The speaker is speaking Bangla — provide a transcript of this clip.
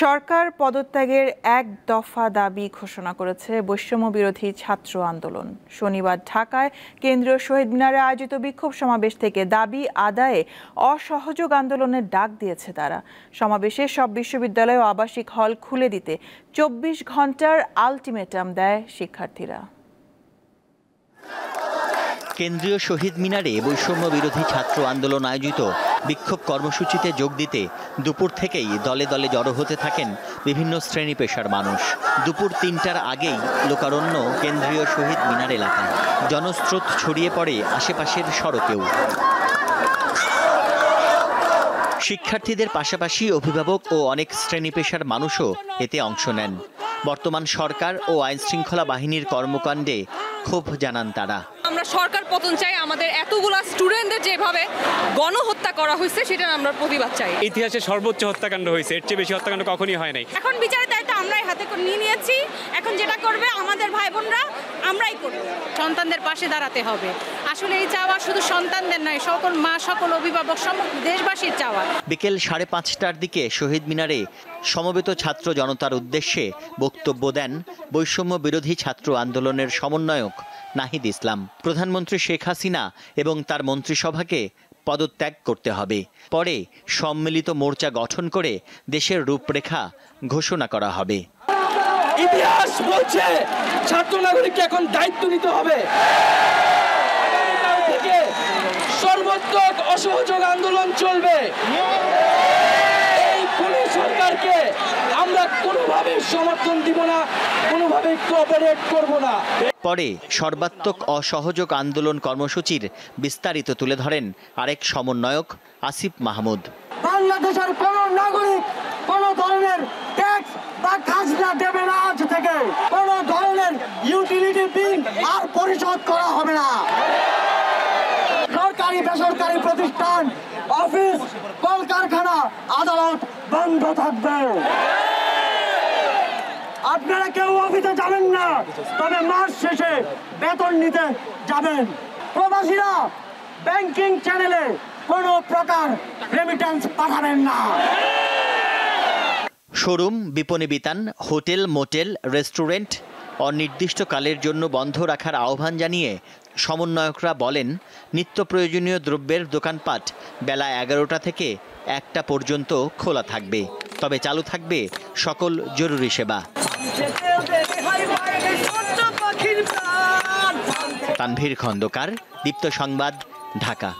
সরকার পদত্যাগের এক দফা দাবি ঘোষণা করেছে বৈষম্য বিরোধী ছাত্র আন্দোলন। শনিবার ঢাকায় কেন্দ্রীয় শহীদ মিনারে আয়োজিত বিক্ষোভ সমাবেশ থেকে দাবি আদায়ে অসহযোগ আন্দোলনের ডাক দিয়েছে তারা। সমাবেশে সব বিশ্ববিদ্যালয় ও আবাসিক হল খুলে দিতে ২৪ ঘন্টার আলটিমেটাম দেয় শিক্ষার্থীরা। কেন্দ্রীয় শহীদ মিনারে বৈষম্য বিরোধী ছাত্র আন্দোলন আয়োজিত বিক্ষোভ কর্মসূচিতে যোগ দিতে দুপুর থেকেই দলে দলে জড়ো হতে থাকেন বিভিন্ন শ্রেণী পেশার মানুষ। দুপুর ৩টার আগেই লোকারণ্য কেন্দ্রীয় শহীদ মিনার এলাকায়। জনস্রোত ছড়িয়ে পড়ে আশেপাশের সড়কেও। শিক্ষার্থীদের পাশাপাশি অভিভাবক ও অনেক শ্রেণী পেশার মানুষও এতে অংশ নেন। বর্তমান সরকার ও আইনশৃঙ্খলা বাহিনীর কর্মকাণ্ডে ক্ষোভ জানান তারা। আমরা সরকার পতন চাই, আমাদের এতগুলো স্টুডেন্টদের যেভাবে গণহত্যা করা হয়েছে সেটা আমরা প্রতিবাদ চাই। ইতিহাসে সর্বোচ্চ হত্যাকাণ্ড হয়েছে, এর চেয়ে বেশি হত্যাকাণ্ড কখনই হয় নাই। এখন বিচারের দায়িত্ব আমরাই হাতে নিয়ে নিয়েছি। এখন যেটা করবে আমাদের ভাই বোনরা, আমরাই করব। সন্তানদের পাশে দাঁড়াতে হবে। আসলে এই চাওয়া শুধু সন্তানদের নয়, সকল মা, সকল অভিভাবক, সমগ্র দেশবাসীর চাওয়া। বিকেল 5:30টার দিকে শহীদ মিনারে সমবেত ছাত্র জনতার উদ্দেশ্যে বক্তব্য দেন বৈষম্য বিরোধী ছাত্র আন্দোলনের সমন্বয়ক নাহিদ ইসলাম। প্রধানমন্ত্রী শেখ হাসিনা এবং তার মন্ত্রিসভাকে পদত্যাগ করতে হবে। পরে সম্মিলিত মোর্চা গঠন করে দেশের রূপরেখা ঘোষণা করা হবে। ইতিহাস বলছে ছাত্র নাগরিককে এখন দায়িত্ব নিতে হবে। সর্বোত্তক অসহযোগ আন্দোলন চলবে। এই পুলিশ সরকারকে আমরা কোনোভাবে সমর্থন দিব না, কোনোভাবে কোঅপারেট করব না। পরে সর্বাত্মক অসহযোগ আন্দোলন কর্মসূচির বিস্তারিত তুলে ধরেন আরেক সমন্বয়ক আসিফ মাহমুদ। বাংলাদেশের কোন নাগরিক কোন ধরনের ট্যাক্স বা খাজনা দেবে না। আজ থেকে কোন ধরনের ইউটিলিটি বিল আর পরিশোধ করা হবে না। সরকারি বেসরকারি প্রতিষ্ঠান, অফিস, কলকারখানা, আদালত বন্ধ থাকবে। আপনারা কেউ অফিসে যাবেন না, তবে মাস শেষে বেতন নিতে যাবেন। প্রবাসীরা ব্যাংকিং চ্যানেলে কোনো প্রকার রেমিটেন্স পাঠাবেন না। শোরুম, বিপণী বিতান, হোটেল, মোটেল, রেস্টুরেন্ট অনির্দিষ্টকালের জন্য বন্ধ রাখার আহ্বান জানিয়ে সমন্বয়করা বলেন, নিত্য প্রয়োজনীয় দ্রব্যের দোকানপাট বেলা 11টা থেকে 1টা পর্যন্ত খোলা থাকবে, তবে চালু থাকবে সকল জরুরি সেবা। তানভীর খন্দকার, দীপ্ত সংবাদ, ঢাকা।